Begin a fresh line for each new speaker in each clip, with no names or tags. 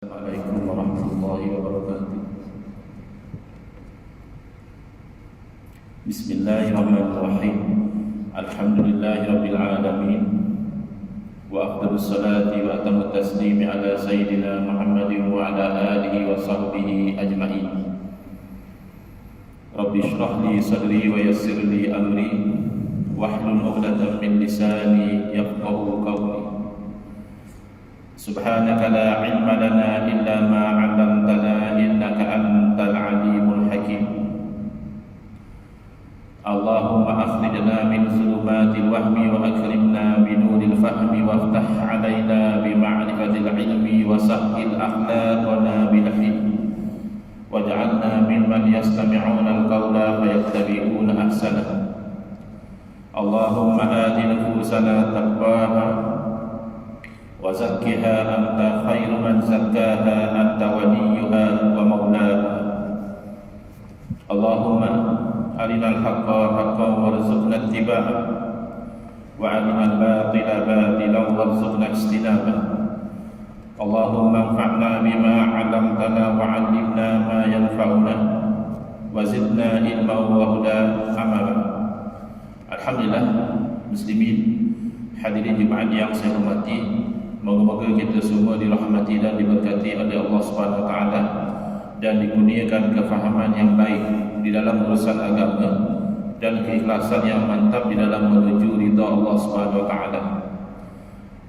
Assalamualaikum warahmatullahi wabarakatuh. Bismillahirrahmanirrahim. Alhamdulillahirabbil alamin. Wa afdhalus salati wa atamut taslimi ala sayyidina Muhammadin wa ala alihi wa sahbihi ajma'in. Rabbi shrah li sadri wa yassir li amri wahlul 'uqdatam min lisani yafqahu qawli. Subhanaka la ilma lana illa ma 'allamtana innaka antal alimul hakim. Allahumma akhrijna min dhulumatil wahmi wa akrimna bi nuril fahmi waftah 'alaina bi ma'rifatil ilmi wa sahhil akhlaqana bil hilmi waj'alna mimman yastami'una al-qawla fayattabi'una ahsanahu. Allahumma ati nufusana taqwaha wa zakkiha anta khairu man zakkaha anta waliyuha wa maulaha. Allahumma arinal haqqa haqqan warzuqna ittiba'ah wa arinal batila batilan warzuqna ijtinabah. Allahumma anfa'na bima 'allamtana wa 'allimna ma yanfa'una wa zidna ilman wa hudan amala. Alhamdulillah, muslimin hadirin jemaah yang saya hormati, moga-moga kita semua dirahmati dan diberkati oleh Allah Subhanahu wa taala dan dikurniakan kefahaman yang baik di dalam urusan agama dan keikhlasan yang mantap di dalam menuju ridha Allah Subhanahu wa taala.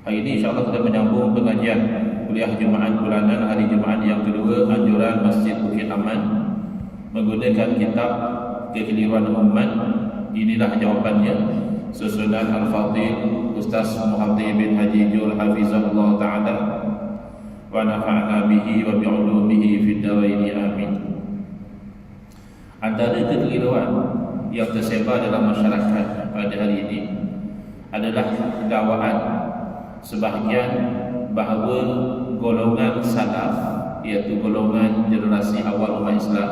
Hari ini insya-Allah kita menyambung pengajian kuliah Jumaat bulanan hari Jumaat yang kedua anjuran Masjid Bukit Aman menggunakan kitab Kekeliruan Umat. Inilah jawapannya, susunan Al-Fadhil Ustaz Muhammad bin Haji Jul Hafizahullah Ta'ala wa nafa'na bihi wa bi'ulumihi fid daraini amin. Antara kekeliruan yang tersebar dalam masyarakat pada hari ini adalah dakwaan sebahagian bahawa golongan salaf, iaitu golongan generasi awal umat Islam,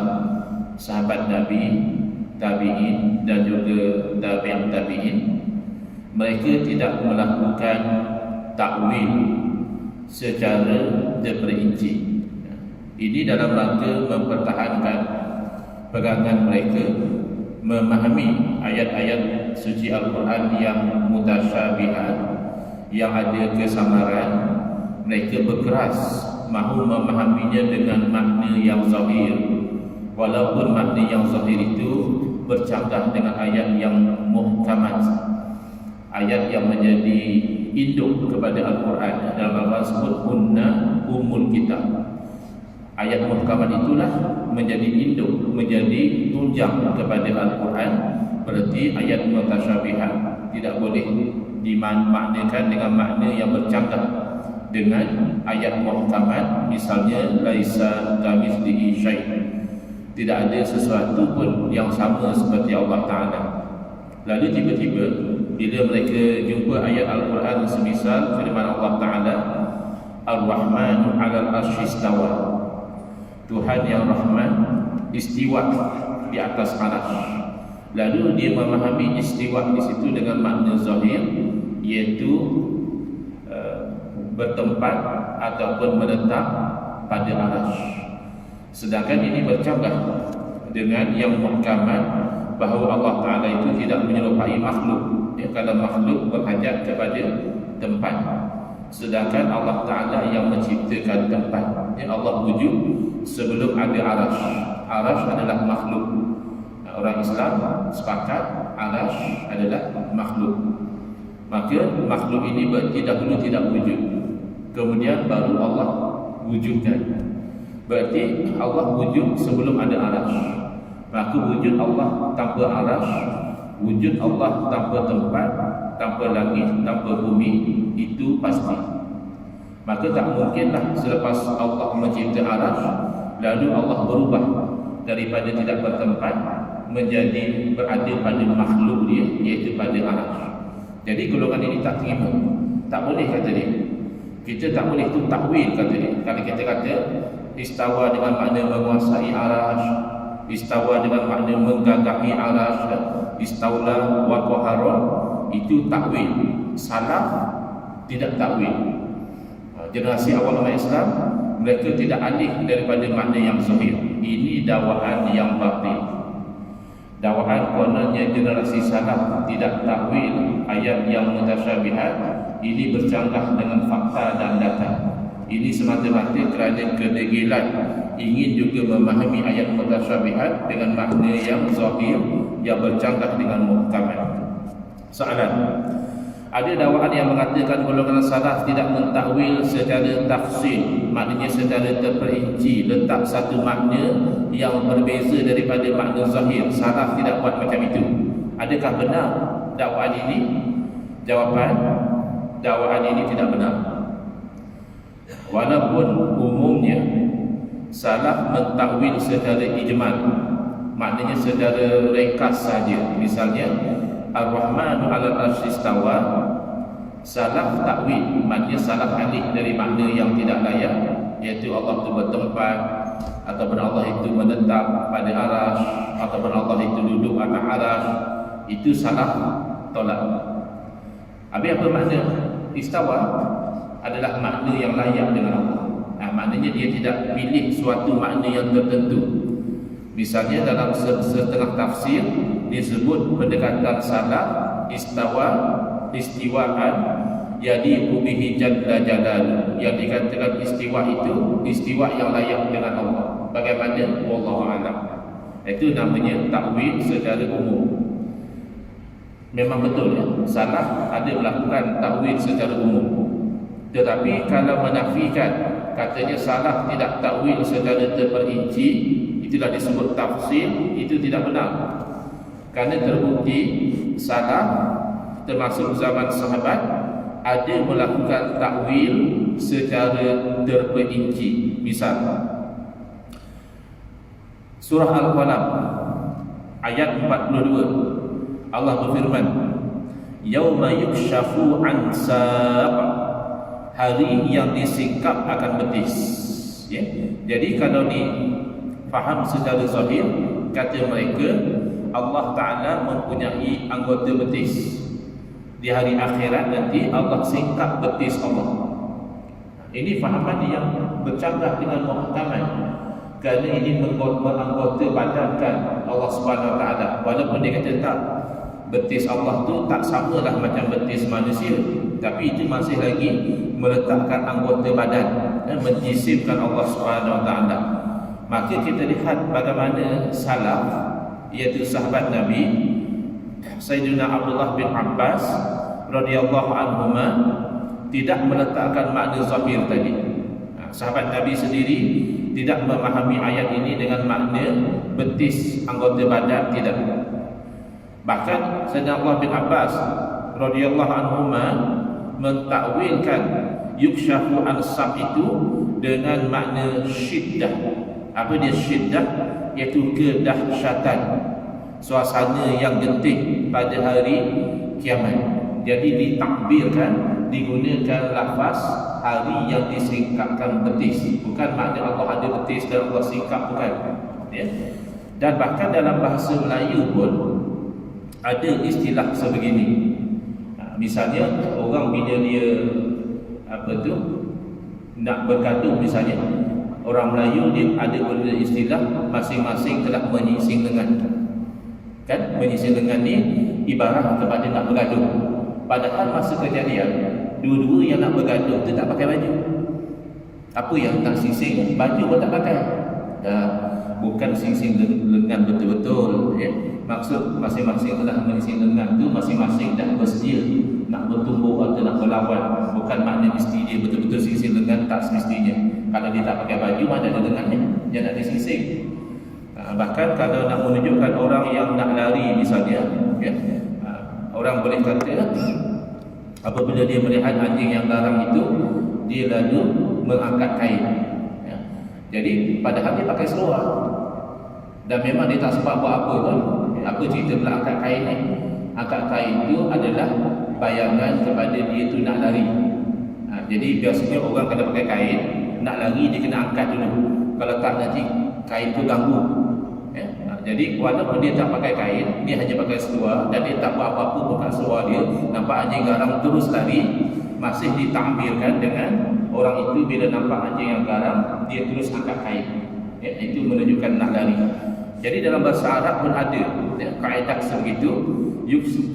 sahabat Nabi, tabi'in dan juga tabi'in tabi'in, mereka tidak melakukan takwil secara terperinci. Ini dalam rangka mempertahankan pegangan mereka, memahami ayat-ayat suci Al-Quran yang mutasyabihat, yang ada kesamaran. Mereka berkeras mahu memahaminya dengan makna yang zahir, walaupun makna yang zahir itu bercanggah dengan ayat yang muhkamat, ayat yang menjadi induk kepada Al-Quran. Dalam Al-Quran sebut hunna umul kitab. Ayat muhkamat itulah menjadi induk, menjadi tunjang kepada Al-Quran. Berarti ayat mutasyabihat tidak boleh dimaknakan dengan makna yang bercanggah dengan ayat muhkamat. Misalnya laisa kamitslihi syai', tidak ada sesuatu pun yang sama seperti Allah Ta'ala. Lalu tiba-tiba bila mereka jumpa ayat Al-Quran semisal firman Allah Ta'ala, Ar-Rahmanu 'alal 'arsy istawa, Tuhan yang Rahman istiwa di atas arasy. Lalu dia memahami istiwa di situ dengan makna zahir, iaitu bertempat ataupun menetap pada arasy. Sedangkan ini bercanggah dengan yang muhkamat bahawa Allah Ta'ala itu tidak menyerupai makhluk. Kalau makhluk berhajat kepada tempat, sedangkan Allah Ta'ala yang menciptakan tempat. Allah wujud sebelum ada arasy. Arasy adalah makhluk. Orang Islam sepakat arasy adalah makhluk. Maka makhluk ini dahulu tidak wujud, kemudian baru Allah wujudkan. Berarti Allah wujud sebelum ada arasy. Maka wujud Allah tanpa arasy, wujud Allah tanpa tempat, tanpa langit, tanpa bumi, itu pasti. Maka tak mungkinlah selepas Allah mencipta arasy lalu Allah berubah daripada tidak bertempat menjadi berada pada makhluk dia, iaitu pada arasy. Jadi golongan ini tak terima, tak boleh kata dia. Kita tak boleh tu takwil kata dia. Kalau kita kata istawa dengan makna menguasai arasy, istawa dengan makna menggagahi arasy, istaula wa qahara, itu takwil. Salaf tidak takwil. Generasi awal umat Islam mereka tidak alih daripada makna yang sahih. Ini dakwaan yang batil. Dakwaan kononnya generasi salaf tidak takwil ayat yang mutasyabihat, ini bercanggah dengan fakta dan data. Ini semata-mata kerana kedegilan ingin juga memahami ayat mutasyabihat dengan makna yang zahir yang bercanggah dengan muhkamat. Soalan: ada dakwaan yang mengatakan golongan salaf tidak mentakwil secara tafsir, maknanya secara terperinci, letak satu makna yang berbeza daripada makna zahir. Salaf tidak buat macam itu. Adakah benar dakwaan ini? Jawapan: dakwaan ini tidak benar. Walaupun umumnya salaf mentakwil secara ijmal, maknanya secara ringkas saja. Misalnya Ar-Rahmanu 'alal 'arsy istawa, salaf takwil, maknanya salaf alih dari makna yang tidak layak, iaitu Allah itu bertempat, ataupun Allah itu menetap pada arasy, ataupun Allah itu duduk atas arasy. Itu salaf tolak. Habis apa makna istawa? Adalah makna yang layak dengan Allah. Maknanya dia tidak pilih suatu makna yang tertentu. Misalnya dalam setengah tafsir disebut pendekatan salaf istawa, istiwaan yadiqu bihi jalla jalal, yang dikatakan istiwa itu istiwa yang layak dengan Allah. Bagaimana? Wallahu a'lam. Itu namanya takwil secara umum. Memang betul ya, salaf ada melakukan takwil secara umum. Tetapi kalau menafikan, katanya salaf tidak takwil secara terperinci, itulah disebut tafsir, itu tidak benar. Kerana terbukti salaf termasuk zaman sahabat ada melakukan takwil secara terperinci. Misal surah Al-Qalam ayat 42, Allah berfirman, yauma yukshafu an saq, hari yang disingkap akan betis. Ya. Jadi kalau difaham secara zahir, kata mereka Allah Ta'ala mempunyai anggota betis. Di hari akhirat nanti Allah singkap betis Allah. Ini fahaman yang bercanggah dengan muhkamat, kerana ini menganggota badankan Allah Subhanahu Wa Ta'ala. Walaupun dia kata tak, betis Allah tu tak samalah macam betis manusia, tapi itu masih lagi meletakkan anggota badan dan menjisimkan Allah Subhanahu Wa Ta'ala. Maka kita lihat bagaimana salaf, iaitu sahabat Nabi Sayyidina Abdullah bin Abbas radhiyallahu anhuma, tidak meletakkan makna zahir tadi. Sahabat Nabi sendiri tidak memahami ayat ini dengan makna betis anggota badan, tidak. Bahkan Sayyidina Abdullah bin Abbas radhiyallahu anhuma mentakwilkan yukshafu an-saq itu dengan makna syiddah. Apa dia syiddah? Iaitu kedahsyatan, suasana yang genting pada hari kiamat. Jadi ditakbirkan, digunakan lafaz hari yang disingkapkan betis. Bukan makna Allah ada betis dan Allah singkap, bukan. Ya. Dan bahkan dalam bahasa Melayu pun ada istilah sebegini. Misalnya orang bila dia nak bergaduh, misalnya orang Melayu dia ada guna istilah masing-masing telah menyising lengan. Kan menyising lengan ni ibarat kepada nak bergaduh. Padahal masa kejadian dua-dua yang nak bergaduh tu tak pakai baju. Apa yang nak sising? Baju pun tak pakai. Bukan sising lengan betul-betul, ya. Maksud masing-masing telah menyising lengan tu masing-masing dah bersedia nak bertumbuk atau nak berlawan. Bukan makna mesti dia betul-betul sising lengan, tak semestinya. Kalau dia tak pakai baju, mana ada lengannya dia nak disising. Bahkan kalau nak menunjukkan orang yang nak lari misalnya, ya, orang boleh kata apabila dia melihat anjing yang garang itu, dia lalu mengangkat kain, ya. Jadi padahal dia pakai seluar dan memang dia tak sempat buat apa pun. Apa cerita pula angkat kain ni? Angkat kain itu adalah bayangan kepada dia tu nak lari. Jadi biasanya orang kalau pakai kain nak lari, dia kena angkat dulu. Kalau tak nanti kain tu ganggu, ya. Jadi walaupun dia tak pakai kain, dia hanya pakai seluar dan dia tak buat apa-apa bukan seluar dia, nampak anjing garang terus lari, masih ditakbirkan dengan orang itu bila nampak anjing yang garang, dia terus angkat kain. Itu menunjukkan nak lari. Jadi dalam bahasa Arab pun ada kaedah sebegitu.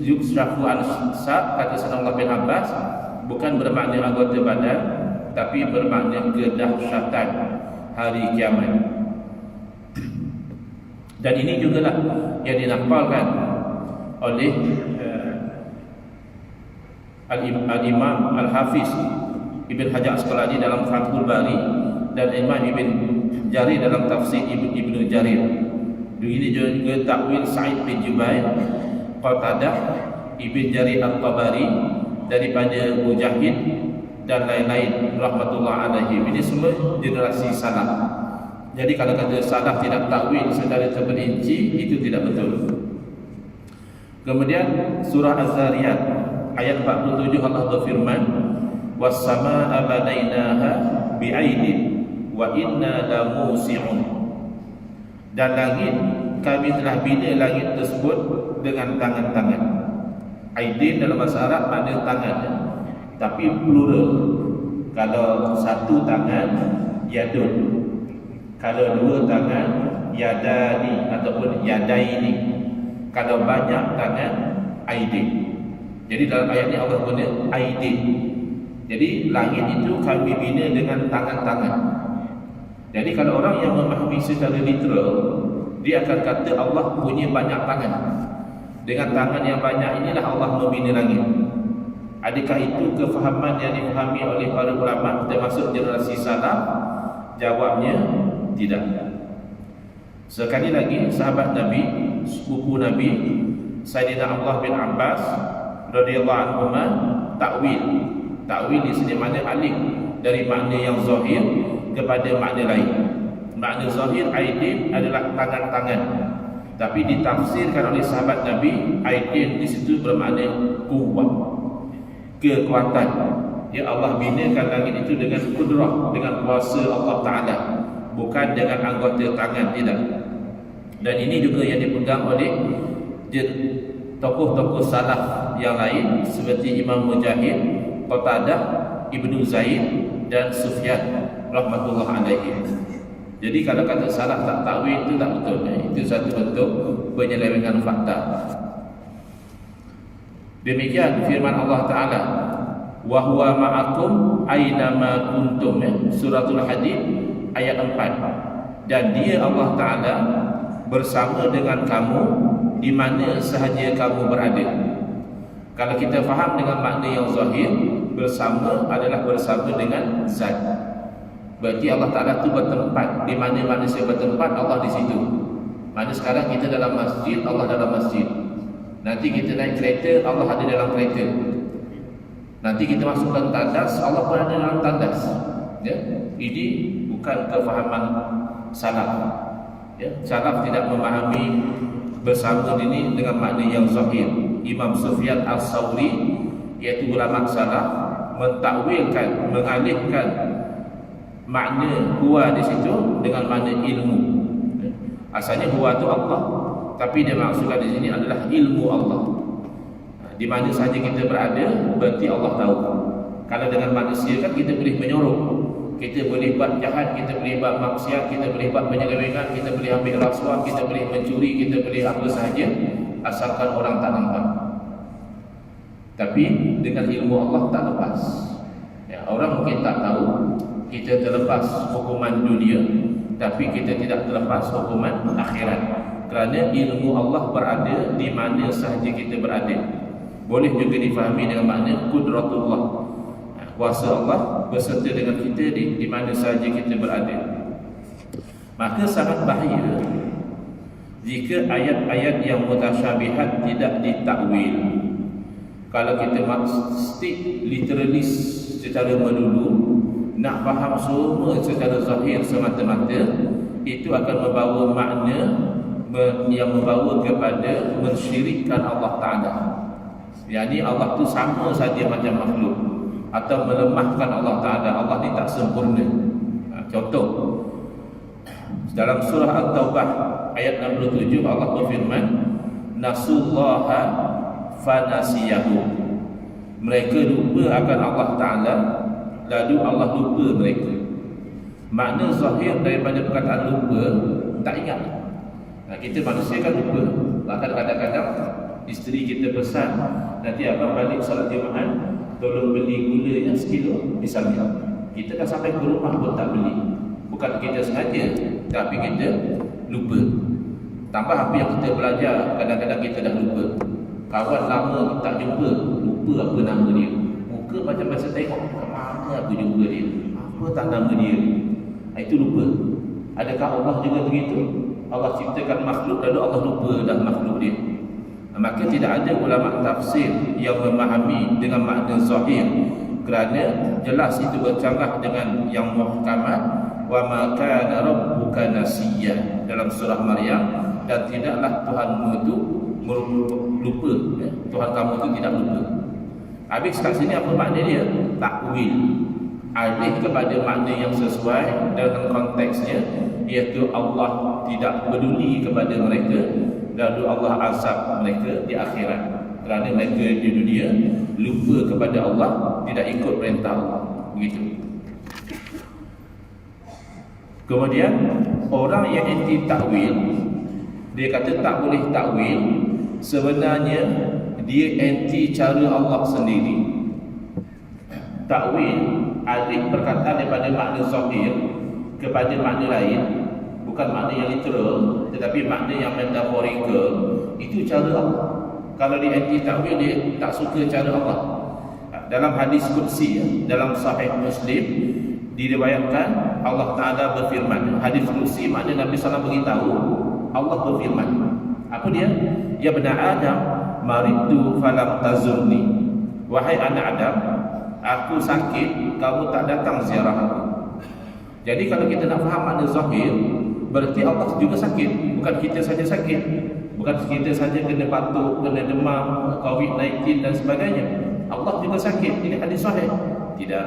Yuksrafu an-sab, kata Sayyidina bin Abbas, bukan bermakna anggota badan, tapi bermakna kedahsyatan hari kiamat. Dan ini jugalah yang dinafalkan oleh Al-Imam Al-Hafiz Ibn Hajar Asqalani dalam Fathul Bari dan Imam Ibn Jarir dalam tafsir Ibn Jarir. Ini juga takwil Sa'id bin Jubair, Qatadah, Ibn Jarir Al-Tabari daripada Mujahid dan lain-lain rahmatullah alaihim. Ini semua generasi salaf. Jadi kalau kata salaf tidak takwil secara terperinci, itu tidak betul. Kemudian surah Az-Zariyat ayat 47 Allah berfirman, was-samaa'a banainaha bi'aidin wa inna lamusi'un. Dan langit kami telah bina langit tersebut dengan tangan-tangan. Aidin dalam bahasa Arab makna tangan, tapi plural. Kalau satu tangan yadun, kalau dua tangan yadani ataupun yadaini, kalau banyak tangan aidin. Jadi dalam ayat ini Allah guna aidin. Jadi langit itu kami bina dengan tangan-tangan. Jadi kalau orang yang memahami secara literal, dia akan kata Allah punya banyak tangan. Dengan tangan yang banyak inilah Allah membina langit. Adakah itu kefahaman yang difahami oleh para ulama termasuk generasi salaf? Jawabnya tidak. Sekali lagi sahabat Nabi, sepupu Nabi Sayyidina Abdullah bin Abbas radhiyallahu anhu takwil di sini makna alih dari makna yang zahir kepada makna lain. Makna zahir aidin adalah tangan-tangan, tapi ditafsirkan oleh sahabat Nabi, aidin di situ bermakna kuat, kekuatan. Ya, Allah binakan langit itu dengan kudrah, dengan kuasa Allah Ta'ala, bukan dengan anggota tangan, tidak. Dan ini juga yang dipegang oleh tokoh-tokoh salaf yang lain seperti Imam Mujahid, Qatadah, Ibnu Zaid dan Sufyan rahmatullah alaihi. Jadi kalau kata salaf tak takwil itu tak betul. Itu satu bentuk penyelewengan fakta. Demikian firman Allah Ta'ala, wa huwa ma'akum aynama kuntum, suratul Hadid ayat 4. Dan dia Allah Ta'ala bersama dengan kamu di mana sahaja kamu berada. Kalau kita faham dengan makna yang zahir, bersama adalah bersama dengan zat. Berarti Allah Ta'ala itu bertempat. Di mana manusia bertempat, Allah di situ. Mana sekarang kita dalam masjid, Allah dalam masjid. Nanti kita naik kereta, Allah ada dalam kereta. Nanti kita masukkan tandas, Allah pun ada dalam tandas. Ya? Ini bukan kefahaman salaf. Ya? Salaf tidak memahami bersama ini dengan makna yang zahir. Imam Sufyan Al-Sawri, iaitu ulama salaf, mentakwilkan, mengalihkan makna huwa di situ dengan makna ilmu. Asalnya huwa itu Allah, tapi dia maksudkan di sini adalah ilmu Allah. Di mana sahaja kita berada, berarti Allah tahu. Kalau dengan manusia kan kita boleh menyuruh, kita boleh buat jahat, kita boleh buat maksiat, kita boleh buat penyelewengan, kita boleh ambil rasuah, kita boleh mencuri, kita boleh apa sahaja, asalkan orang tak nampak. Tapi dengan ilmu Allah tak lepas. Ya, orang mungkin tak tahu kita terlepas hukuman dunia, tapi kita tidak terlepas hukuman akhirat. Kerana ilmu Allah berada di mana sahaja kita berada. Boleh juga difahami dengan makna kudratullah, kuasa Allah berserta dengan kita di mana sahaja kita berada. Maka sangat bahaya jika ayat-ayat yang mutasyabihat tidak ditakwil. Kalau kita stick literalis secara melulu, nak faham semua secara zahir semata-mata, itu akan membawa makna yang membawa kepada mensyirikkan Allah Ta'ala. Yani Allah tu sama saja macam makhluk, atau melemahkan Allah Ta'ala. Allah ni tak sempurna. Contoh, dalam surah At-Taubah ayat 67 Allah berfirman, nasullaha fanasiyahu. Mereka lupa akan Allah Ta'ala, lalu Allah lupa mereka. Makna zahir daripada perkataan lupa, tak ingat. Kita manusia kan lupa. Bahkan kadang-kadang isteri kita pesan, nanti abang balik salat Jumaat tolong beli gula yang sekilo misalnya. Kita dah sampai ke rumah pun tak beli. Bukan kita sengaja, tapi kita lupa. Tambah apa yang kita belajar, kadang-kadang kita dah lupa. Kawan lama tak jumpa, lupa apa nama dia. Muka macam biasa tengok, ke mana aku jumpa dia, apa tak nama dia. Itu lupa. Adakah Allah juga begitu? Allah ciptakan makhluk lalu Allah lupa dah makhluk dia. Maka tidak ada ulama tafsir yang memahami dengan makna zahir, kerana jelas itu bercanggah dengan yang muhkamat. Wa ma kana rabbuka nasiya dalam surah Maryam, dan tidaklah Tuhanmu itu lupa, ya? Tuhan kamu itu tidak lupa. Habis kat sini apa makna dia? Takwil, alih kepada makna yang sesuai dengan konteksnya, iaitu Allah tidak peduli kepada mereka, lalu Allah azab mereka di akhirat kerana mereka di dunia lupa kepada Allah, tidak ikut perintah Allah. Begitu. Kemudian orang yang anti takwil, dia kata tak boleh takwil, sebenarnya dia anti cara Allah sendiri. Takwil alih perkataan daripada makna zahir kepada makna lain, bukan makna yang literal tetapi makna yang metaforikal, itu cara Allah. Kalau dia anti takwil, dia tak suka cara Allah. Dalam hadis qudsi, dalam sahih Muslim diriwayatkan Allah Ta'ala berfirman. Hadis qudsi makna Nabi SAW beritahu Allah berfirman. Apa dia? Ya bani Adam, maridtu falam tazurni. Wahai anak Adam, aku sakit, kamu tak datang ziarah aku. Jadi kalau kita nak faham makna zahir, berarti Allah juga sakit. Bukan kita saja sakit, bukan kita saja kena batuk, kena demam, COVID-19 dan sebagainya. Allah juga sakit. Ini hadis sahih. Tidak.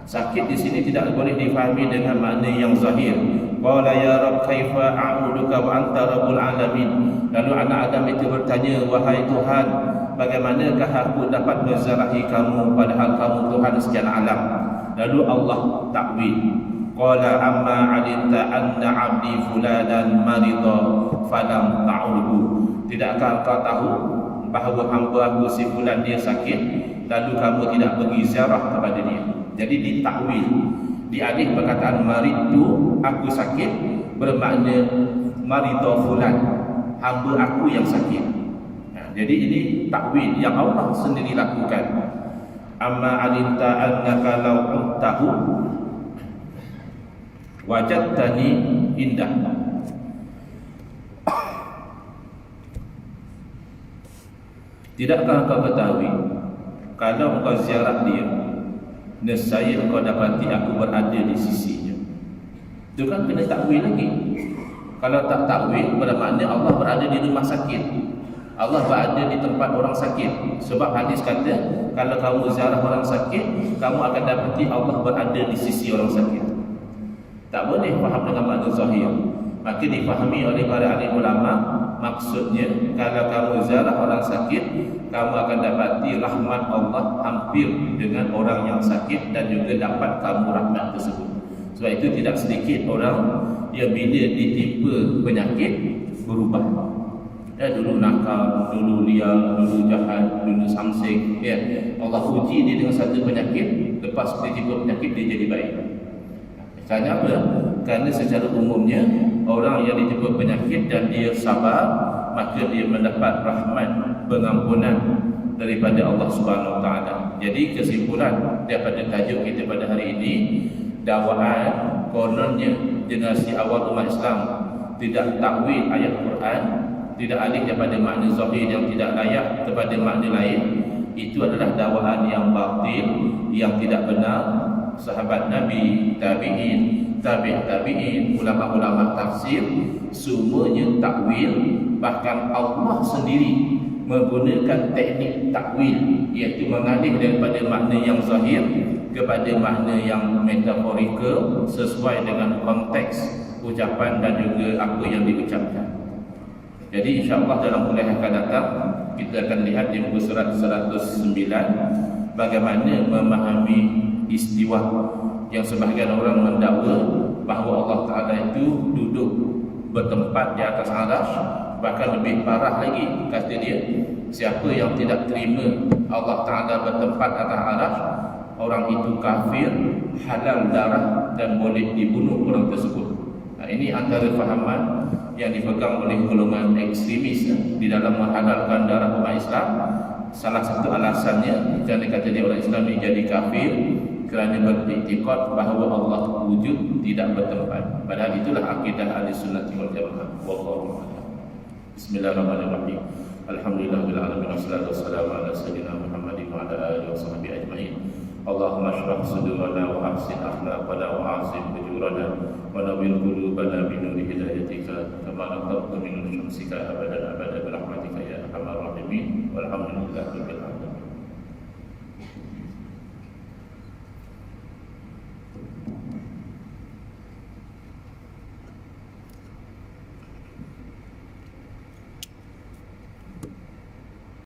Sakit di sini tidak boleh difahami dengan makna yang zahir. Qala ya Rabb kaifa a'buduka wa anta rabbul alamin. Lalu anak Adam itu bertanya, wahai Tuhan, bagaimanakah aku dapat menzarahi kamu padahal kamu Tuhan sekian alam? Lalu Allah takwil. Qala amma 'alimta anna 'abdi fulanan marida falam ta'udhu. Tidakkah kau tahu bahawa hamba aku si fulan dia sakit, lalu kamu tidak pergi ziarah kepada dia? Jadi ditakwil, dialih perkataan maridtu, aku sakit, bermakna marida fulan, hamba aku yang sakit. Jadi ini takwil yang Allah sendiri lakukan. Amma alimta annaka law untahu wajadtani indah. Tidakkah kau ketahui kalau kau ziarah dia, nescaya kau dapati aku berada di sisinya. Itu kan kena takwil lagi. Kalau tak takwil, bermakna Allah berada di rumah sakit, Allah berada di tempat orang sakit. Sebab hadis kata, kalau kamu ziarah orang sakit, kamu akan dapati Allah berada di sisi orang sakit. Tak boleh faham dengan makna zahir. Maka difahami oleh para ahli ulama, maksudnya kalau kamu ziarah orang sakit, kamu akan dapati rahmat Allah hampir dengan orang yang sakit, dan juga dapat kamu rahmat tersebut. Sebab itu tidak sedikit orang yang bila ditimpa penyakit berubah. Dulu nakal, dulu liar, dulu jahat, dulu samsing, ya. Allah uji dia dengan satu penyakit, lepas dia tiba penyakit dia jadi baik. Kerana apa? Kerana secara umumnya orang yang ditimpa penyakit dan dia sabar, maka dia mendapat rahmat pengampunan daripada Allah Subhanahu Wa Taala. Jadi kesimpulan daripada tajuk kita pada hari ini, dakwaan kononnya generasi awal umat Islam tidak takwil ayat Quran, tidak alih daripada makna zahir yang tidak layak kepada makna lain, itu adalah dakwaan yang batil, yang tidak benar. Sahabat Nabi, tabi'in, tabi'in, ulama-ulama tafsir semuanya takwil. Bahkan Allah sendiri menggunakan teknik takwil, iaitu mengalih daripada makna yang zahir kepada makna yang metaforikal sesuai dengan konteks ucapan dan juga apa yang diucapkan. Jadi insya-Allah dalam kuliah akan datang kita akan lihat di muka surat 109 bagaimana memahami istiwa, yang sebahagian orang mendakwa bahawa Allah Ta'ala itu duduk bertempat di atas arasy. Bahkan lebih parah lagi, kata dia, siapa yang tidak terima Allah Ta'ala bertempat atas arasy, orang itu kafir, halal darah dan boleh dibunuh orang tersebut. Ini antara fahaman yang dipegang oleh golongan ekstremis di dalam menghalalkan darah umat Islam. Salah satu alasannya kerana kata dia orang Islam ini jadi kafir kerana beriktikad bahawa Allah wujud, tidak bertempat. Padahal itulah akidah Ahlussunnah wal Jamaah. Wallahu a'lam. Bismillahirrahmanirrahim. Alhamdulillahirabbil alamin wassalatu wassalamu ala sayyidina Muhammadin wa ala alihi washabbihi ajmain. Allahumma shrah sudurana wa ahsin akhlaqana wa azim ujurana wa nawwir qulubana bi nuri hidayatika kama naqabtu min syamsika abadan abada bi rahmatika ya arhamar rahimin. Walhamdulillahi rabbil alamin.